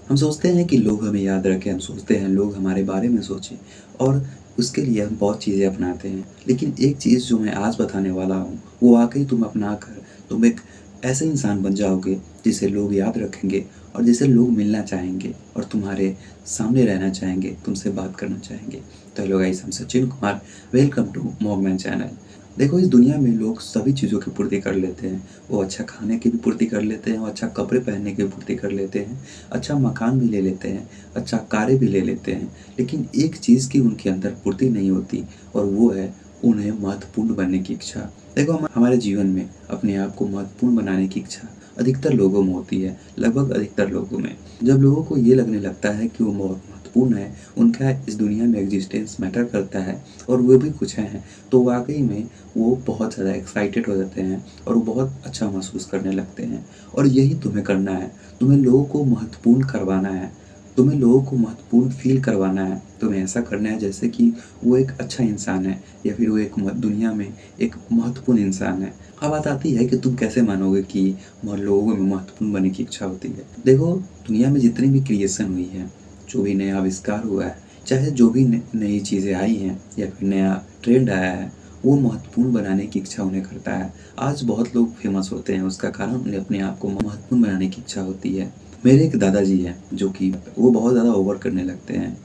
हम सोचते हैं कि लोग हमें याद रखें, हम सोचते हैं लोग हमारे बारे में सोचें और उसके लिए हम बहुत चीज़ें अपनाते हैं। लेकिन एक चीज़ जो मैं आज बताने वाला हूँ, वो वाक़ई तुम अपना कर तुम एक ऐसे इंसान बन जाओगे जिसे लोग याद रखेंगे और जिसे लोग मिलना चाहेंगे और तुम्हारे सामने रहना चाहेंगे, तुमसे बात करना चाहेंगे। तो हेलो गाइस, हम Sachin Kumar, welcome to Mogman channel. देखो, इस दुनिया में लोग सभी चीज़ों की पूर्ति कर लेते हैं। वो अच्छा खाने की भी पूर्ति कर लेते हैं, वो अच्छा कपड़े पहनने की पूर्ति कर लेते हैं, अच्छा मकान भी ले लेते हैं, अच्छा कारें भी ले लेते हैं। लेकिन एक चीज़ की उनके अंदर पूर्ति नहीं होती और वो है उन्हें महत्वपूर्ण बनने की इच्छा। देखो, हमारे जीवन में अपने आप को महत्वपूर्ण बनाने की इच्छा अधिकतर लोगों में होती है, लगभग अधिकतर लोगों में। जब लोगों को ये लगने लगता है कि वो बहुत महत्वपूर्ण है, उनका इस दुनिया में एग्ज़िस्टेंस मैटर करता है और वो भी कुछ हैं, तो वाक़ई में वो बहुत ज़्यादा एक्साइटेड हो जाते हैं और वो बहुत अच्छा महसूस करने लगते हैं। और यही तुम्हें करना है। तुम्हें लोगों को महत्वपूर्ण करवाना है, तुम्हें लोगों को महत्वपूर्ण फ़ील करवाना है। तुम्हें ऐसा करना है जैसे कि वो एक अच्छा इंसान है या फिर वो एक म दुनिया में एक महत्वपूर्ण इंसान है। अब बात आती है कि तुम कैसे मानोगे कि लोगों में महत्वपूर्ण बनने की इच्छा होती है। देखो, दुनिया में जितनी भी क्रिएशन हुई है, जो भी नया आविष्कार हुआ है, चाहे जो भी नई चीज़ें आई हैं या फिर नया ट्रेंड आया है, वो महत्वपूर्ण बनाने की इच्छा उन्हें करता है। आज बहुत लोग फेमस होते हैं, उसका कारण उन्हें अपने आप को महत्वपूर्ण बनाने की इच्छा होती है। मेरे एक दादाजी हैं, जो कि वो बहुत ज़्यादा ओवर करने लगते हैं।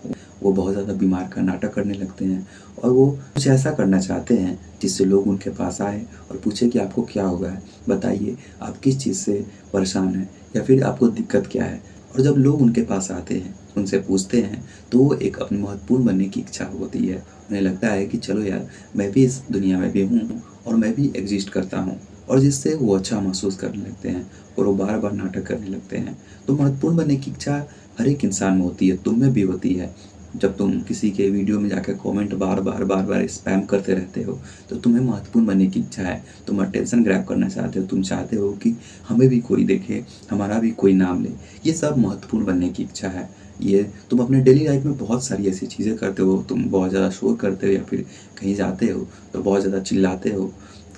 वो बहुत ज़्यादा बीमार का नाटक करने लगते हैं और वो कुछ ऐसा करना चाहते हैं जिससे लोग उनके पास आएँ और पूछें कि आपको क्या हो गया है? बताइए, आप किस चीज़ से परेशान हैं या फिर आपको दिक्कत क्या है? और जब लोग उनके पास आते हैं, उनसे पूछते हैं, तो वो एक अपने महत्वपूर्ण बनने की इच्छा होती है। उन्हें लगता है कि चलो यार, मैं भी इस दुनिया में भी हूँ और मैं भी एग्ज़िस्ट करता हूँ, और जिससे वो अच्छा महसूस करने लगते हैं और वो बार-बार नाटक करने लगते हैं। तो महत्वपूर्ण बनने की इच्छा हर एक इंसान में होती है, तुम में भी होती है। जब तुम किसी के वीडियो में जाकर कमेंट बार-बार स्पैम करते रहते हो, तो तुम्हें महत्वपूर्ण बनने की इच्छा है। तुम अटेंशन ग्रैब करना चाहते हो, तुम चाहते हो कि हमें भी कोई देखे, हमारा भी कोई नाम ले। ये सब महत्वपूर्ण बनने की इच्छा है। ये तुम अपने डेली लाइफ में बहुत सारी ऐसी चीज़ें करते हो, तुम बहुत ज़्यादा शोर करते हो या फिर कहीं जाते हो तो बहुत ज़्यादा चिल्लाते हो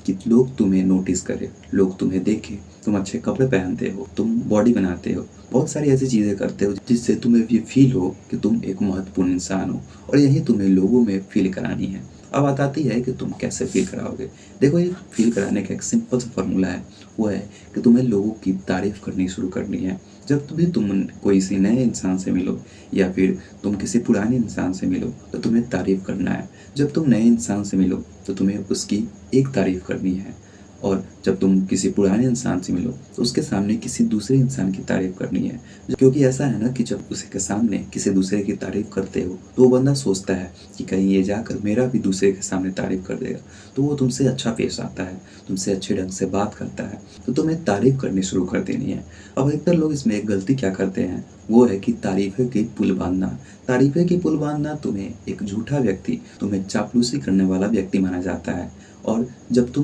कि लोग तुम्हें नोटिस करें, लोग तुम्हें देखें। तुम अच्छे कपड़े पहनते हो, तुम बॉडी बनाते हो, बहुत सारी ऐसी चीज़ें करते हो जिससे तुम्हें ये फ़ील हो कि तुम एक महत्वपूर्ण इंसान हो, और यही तुम्हें लोगों में फ़ील करानी है। अब बात आती है कि तुम कैसे फ़ील कराओगे। देखो, ये फ़ील कराने का एक सिंपल सा फ़ॉर्मूला है, वो है कि तुम्हें लोगों की तारीफ़ करनी शुरू करनी है। जब भी तुम किसी नए इंसान से मिलो या फिर तुम किसी पुराने इंसान से मिलो, तो तुम्हें तारीफ़ करना है। जब तुम नए इंसान से मिलो तो तुम्हें उसकी एक तारीफ़ करनी है, और जब तुम किसी पुराने इंसान से मिलो तो उसके सामने किसी दूसरे इंसान की तारीफ़ करनी है। क्योंकि ऐसा है ना कि जब उसी के सामने किसी दूसरे की तारीफ़ करते हो तो वो बंदा सोचता है कि कहीं ये जाकर मेरा भी दूसरे के सामने तारीफ़ कर देगा, तो वो तुमसे अच्छा पेश आता है, तुमसे अच्छे ढंग से बात करता है। तो तुम्हें तारीफ़ करनी शुरू कर देनी है। अब अधिकतर लोग इसमें एक गलती क्या करते हैं, वो है कि तारीफ़ें की पुल बाँधना। तारीफ़ें की पुल बाँधना तुम्हें एक झूठा व्यक्ति, तुम्हें चापलूसी करने वाला व्यक्ति माना जाता है। और जब तुम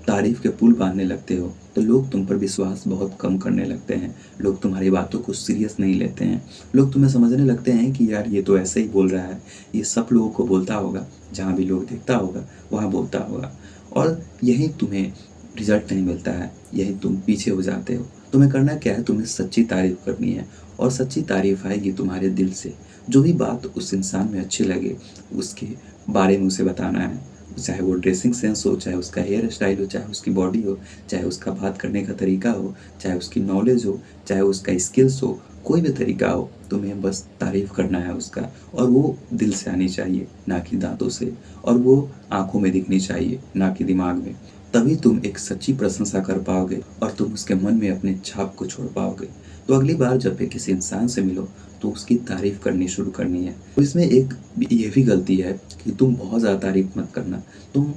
तारीफ़ के पुल बाँधने लगते हो, तो लोग तुम पर विश्वास बहुत कम करने लगते हैं। लोग तुम्हारी बातों को सीरियस नहीं लेते हैं। लोग तुम्हें समझने लगते हैं कि यार, ये तो ऐसे ही बोल रहा है, ये सब लोगों को बोलता होगा, जहाँ भी लोग देखता होगा, वहाँ बोलता होगा। और यहीं तुम्हें रिज़ल्ट नहीं मिलता है, यहीं तुम पीछे हो जाते हो। तुम्हें करना क्या है, तुम्हें सच्ची तारीफ़ करनी है, और सच्ची तारीफ़ आएगी तुम्हारे दिल से। जो भी बात उस इंसान में अच्छी लगे, उसके बारे में उसे बताना है। चाहे वो ड्रेसिंग सेंस हो, चाहे उसका हेयर स्टाइल हो, चाहे उसकी बॉडी हो, चाहे उसका बात करने का तरीका हो, चाहे उसकी नॉलेज हो, चाहे उसका स्किल्स हो, कोई भी तरीका हो, तुम्हें बस तारीफ़ करना है उसका। और वो दिल से आनी चाहिए, ना कि दाँतों से, और वो आँखों में दिखनी चाहिए, ना कि दिमाग में। तभी तुम एक सच्ची प्रशंसा कर पाओगे और तुम उसके मन में अपने छाप को छोड़ पाओगे। तो अगली बार जब भी किसी इंसान से मिलो, तो उसकी तारीफ़ करनी शुरू करनी है। तो इसमें एक ये भी गलती है कि तुम बहुत ज़्यादा तारीफ़ मत करना, तुम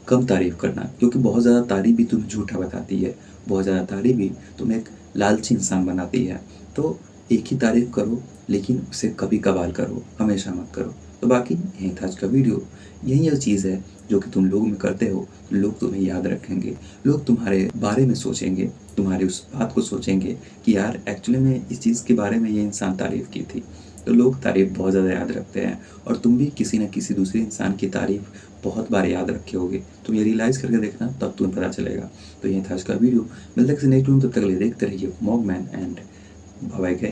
कम तारीफ़ करना, क्योंकि बहुत ज़्यादा तारीफ़ भी तुम्हें झूठा बताती है। बहुत ज़्यादा तारीफ़ भी तुम्हें एक लालची इंसान बनाती है। तो एक ही तारीफ़ करो, लेकिन उसे कभी-कभार करो, हमेशा मत करो। तो बाकी यही था आज का वीडियो। यही वो चीज़ है जो कि तुम लोगों में करते हो, लोग तुम्हें याद रखेंगे, लोग तुम्हारे बारे में सोचेंगे, तुम्हारी उस बात को सोचेंगे कि यार, एक्चुअली में इस चीज़ के बारे में ये इंसान तारीफ़ की थी। तो लोग तारीफ़ बहुत ज़्यादा याद रखते हैं, और तुम भी किसी न किसी दूसरे इंसान की तारीफ़ बहुत बार याद रखे होगे। तुम ये रियलाइज़ करके देखना, तब तुम्हें पता चलेगा। तो यही था आज का वीडियो। मिलते हैं किसी नेक्स्ट वीडियो में, तब तक के लिए देखते रहिए मॉगमैन, एंड बाय बाय।